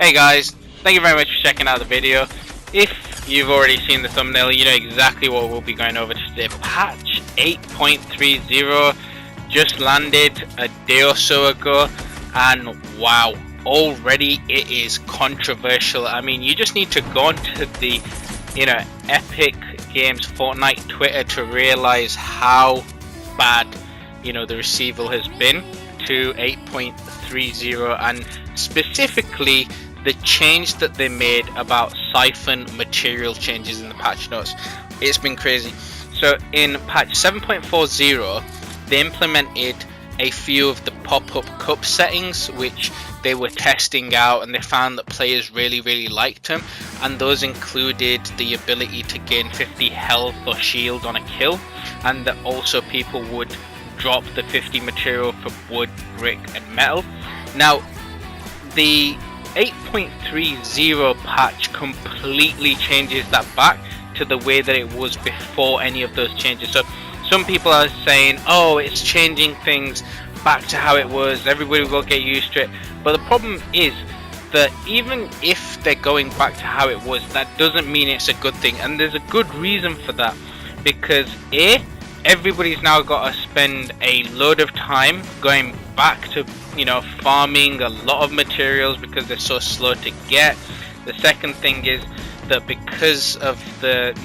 Hey guys, thank you very much for checking out the video. If you've already seen the thumbnail, you know exactly what we'll be going over today. Patch 8.30 just landed a day or so ago, and wow, already it is controversial. I mean, you just need to go onto the Epic Games Fortnite Twitter to realize how bad the receival has been to 8.30, and specifically the change that they made about siphon material changes in the patch notes. It's been crazy. So in patch 7.40 they implemented a few of the pop-up cup settings which they were testing out, and they found that players really liked them, and those included the ability to gain 50 health or shield on a kill, and that also people would drop the 50 material for wood, brick and metal. Now the 8.30 patch completely changes that back to the way that it was before any of those changes. So some people are saying, oh, it's changing things back to how it was, everybody will get used to it. But the problem is that even if they're going back to how it was, that doesn't mean it's a good thing, and there's a good reason for that. Because everybody's now got to spend a load of time going back to farming a lot of materials because they're so slow to get. The second thing is that because of the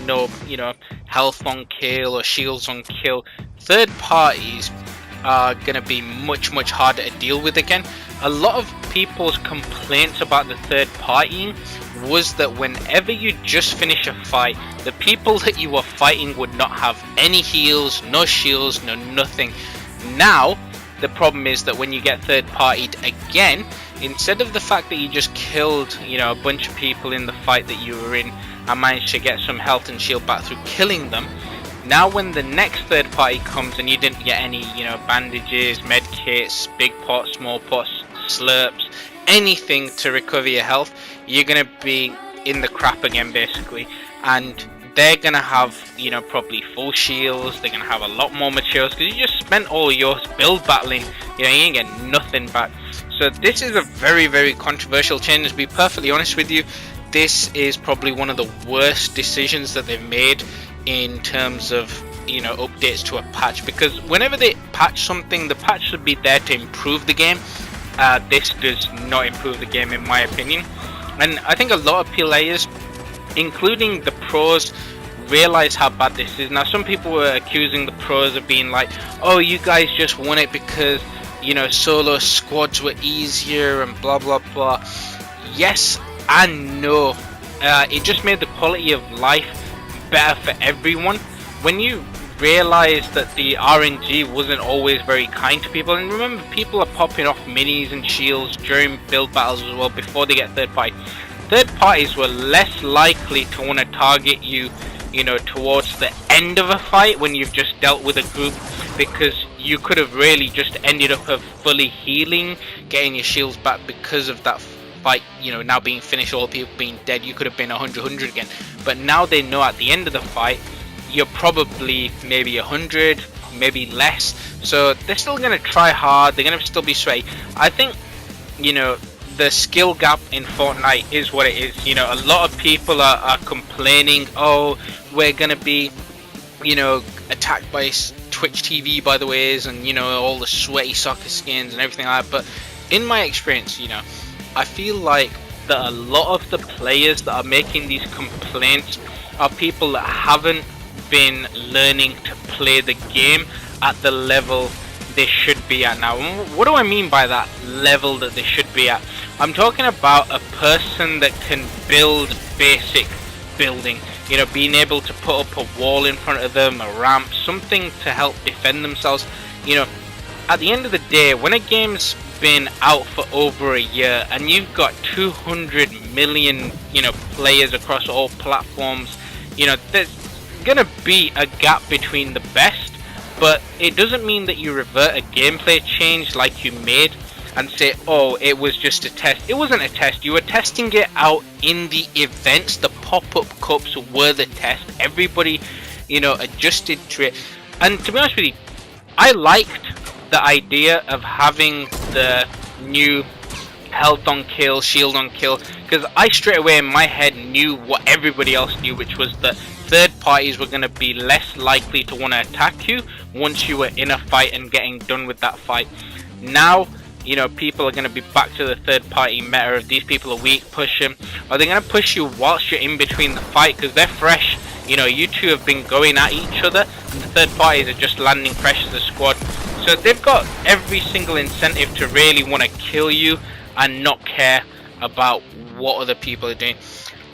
health on kill or shields on kill, third parties are going to be much harder to deal with again. A lot of people's complaints about the third partying was that whenever you just finish a fight, the people that you were fighting would not have any heals, no shields, no nothing. Now the problem is that when you get third partied again, instead of the fact that you just killed a bunch of people in the fight that you were in and managed to get some health and shield back through killing them, now when the next third party comes and you didn't get any bandages, med kits, big pots, small pots, slurps, anything to recover your health, you're gonna be in the crap again basically. And they're gonna have probably full shields, they're gonna have a lot more materials because you just spent all yours build battling, you ain't getting nothing back. So this is a very controversial change. To be perfectly honest with you, this is probably one of the worst decisions that they've made in terms of updates to a patch, because whenever they patch something, the patch should be there to improve the game. This does not improve the game in my opinion, and I think a lot of players, including the pros, realize how bad this is. Now some people were accusing the pros of being like, oh, you guys just won it because solo squads were easier and blah blah. Yes and no. It just made the quality of life better for everyone. When you realize that the RNG wasn't always very kind to people, and remember, people are popping off minis and shields during build battles as well before they get third party. Third parties were less likely to want to target you towards the end of a fight when you've just dealt with a group, because you could have really just ended up of fully healing, getting your shields back because of that fight now being finished, all people being dead. You could have been 100 again, but now they know at the end of the fight you're probably maybe 100, maybe less, so they're still going to try hard, they're going to still be sweaty. I think the skill gap in Fortnite is what it is. A lot of people are complaining, oh, we're going to be attacked by Twitch TV by the ways, and all the sweaty soccer skins and everything like that. But in my experience, I feel like that a lot of the players that are making these complaints are people that haven't been learning to play the game at the level they should be at. Now what do I mean by that level that they should be at? I'm talking about a person that can build basic building, being able to put up a wall in front of them, a ramp, something to help defend themselves. At the end of the day, when a game's been out for over a year and you've got 200 million players across all platforms, there's gonna be a gap between the best, but it doesn't mean that you revert a gameplay change like you made and say, oh, it was just a test. It wasn't a test. You were testing it out in the events. The pop-up cups were the test. Everybody adjusted to it. And to be honest with you, I liked the idea of having the new health on kill, shield on kill, because I straight away in my head knew what everybody else knew, which was that third parties were going to be less likely to want to attack you once you were in a fight and getting done with that fight. Now, you know, people are going to be back to the third party meta of these people are weak, push them, or they're going to push you whilst you're in between the fight because they're fresh. You know, you two have been going at each other and the third parties are just landing fresh as a squad. So they've got every single incentive to really want to kill you and not care about what other people are doing.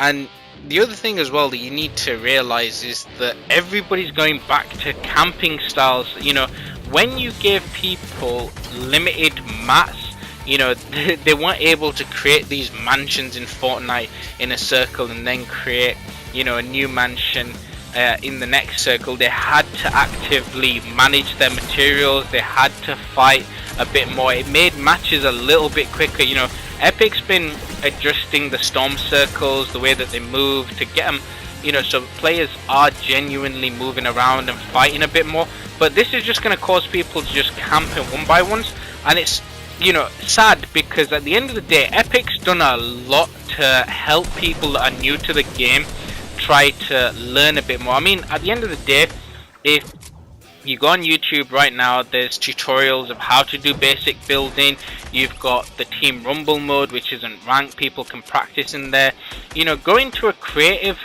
And the other thing as well that you need to realize is that everybody's going back to camping styles. You know, when you give people limited mats, you know, they weren't able to create these mansions in Fortnite in a circle and then create, you know, a new mansion in the next circle. They had to actively manage their materials, they had to fight a bit more. It made matches a little bit quicker. You know, Epic's been adjusting the storm circles, the way that they move to get them, you know, so players are genuinely moving around and fighting a bit more. But this is just going to cause people to just camp in one by ones, and it's, you know, sad because at the end of the day, Epic's done a lot to help people that are new to the game try to learn a bit more. I mean, at the end of the day, if you go on YouTube right now, there's tutorials of how to do basic building. You've got the Team Rumble mode, which isn't ranked, people can practice in there. You know, go into a creative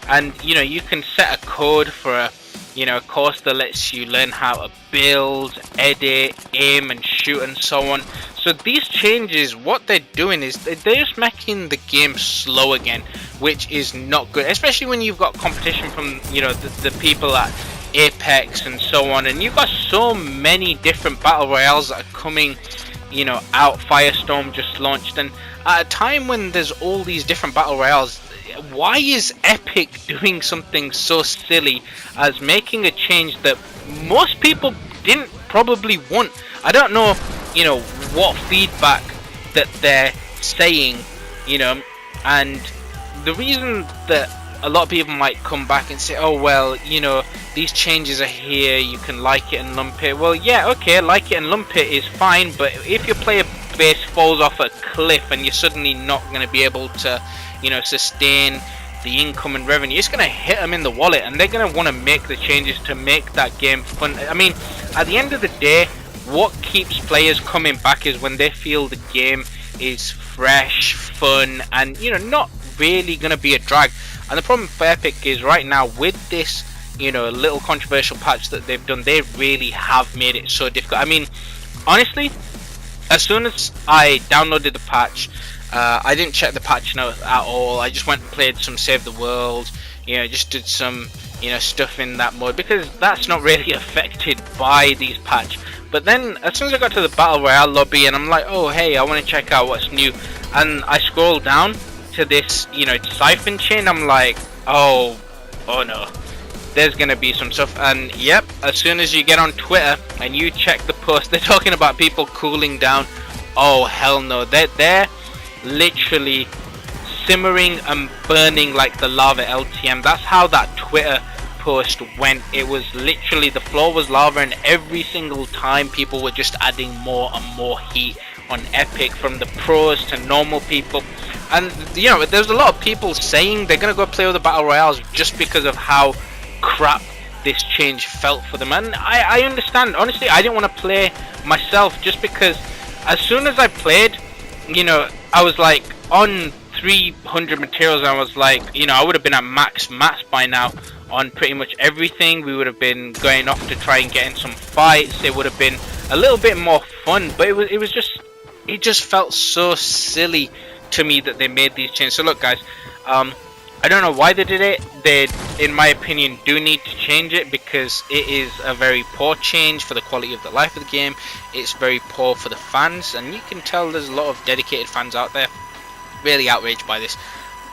and, you know, you can set a code for a, you know, a course that lets you learn how to build, edit, aim and shoot and so on. So these changes, what they're doing is they're just making the game slow again, which is not good, especially when you've got competition from, you know, the people at Apex and so on, and you've got so many different battle royales that are coming, you know, out. Firestorm just launched, and at a time when there's all these different battle royales, why is Epic doing something so silly as making a change that most people didn't probably want? I don't know, you know, what feedback that they're saying, you know, and the reason that a lot of people might come back and say, oh well, you know, these changes are here, you can like it and lump it. Well, yeah, okay, like it and lump it is fine, but if your player base falls off a cliff and you're suddenly not going to be able to, you know, sustain the income and revenue, it's going to hit them in the wallet, and they're going to want to make the changes to make that game fun. I mean, at the end of the day, what keeps players coming back is when they feel the game is fresh, fun, and, you know, not really going to be a drag. And the problem for Epic is right now with this, you know, little controversial patch that they've done, they really have made it so difficult. I mean, honestly, as soon as I downloaded the patch, I didn't check the patch notes at all. I just went and played some Save the World, you know, just did some, you know, stuff in that mode because that's not really affected by these patch. But then as soon as I got to the Battle Royale lobby and I'm like, oh hey, I want to check out what's new, and I scroll down to this, you know, siphon chain, I'm like, oh no, there's gonna be some stuff. And yep, as soon as you get on Twitter and you check the post, they're talking about people cooling down. Oh hell no, they're literally simmering and burning like the lava LTM. That's how that Twitter post went. It was literally, the floor was lava, and every single time people were just adding more and more heat on Epic, from the pros to normal people. And you know, there's a lot of people saying they're gonna go play other battle royales just because of how crap this change felt for them. And I understand, honestly. I didn't want to play myself just because as soon as I played, you know, I was like on 300 materials, and I was like, you know, I would have been at max by now on pretty much everything. We would have been going off to try and get in some fights. It would have been a little bit more fun, but it just felt so silly to me that they made these changes. So look guys, I don't know why they did it. They, in my opinion, do need to change it because it is a very poor change for the quality of the life of the game. It's very poor for the fans, and you can tell there's a lot of dedicated fans out there really outraged by this.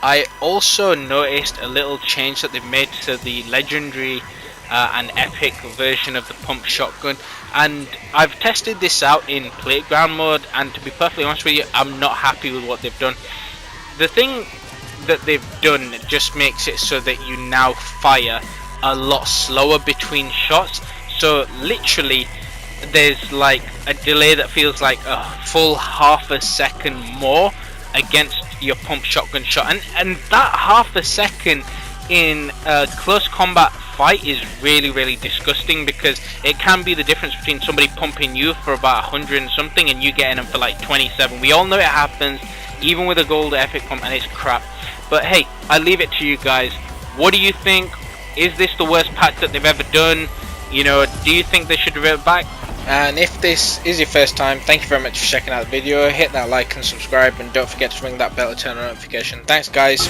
I also noticed a little change that they've made to the legendary and epic version of the pump shotgun, and I've tested this out in playground mode, and to be perfectly honest with you, I'm not happy with what they've done. The thing that they've done just makes it so that you now fire a lot slower between shots. So literally there's like a delay that feels like a full half a second more against your pump shotgun shot, and that half a second in a close combat fight is really disgusting, because it can be the difference between somebody pumping you for about 100 and something and you getting them for like 27. We all know it happens, even with a gold epic pump, and it's crap. But hey, I leave it to you guys. What do you think? Is this the worst patch that they've ever done? You know, do you think they should revert back? And if this is your first time, thank you very much for checking out the video. Hit that like and subscribe, and don't forget to ring that bell to turn on notification. Thanks guys.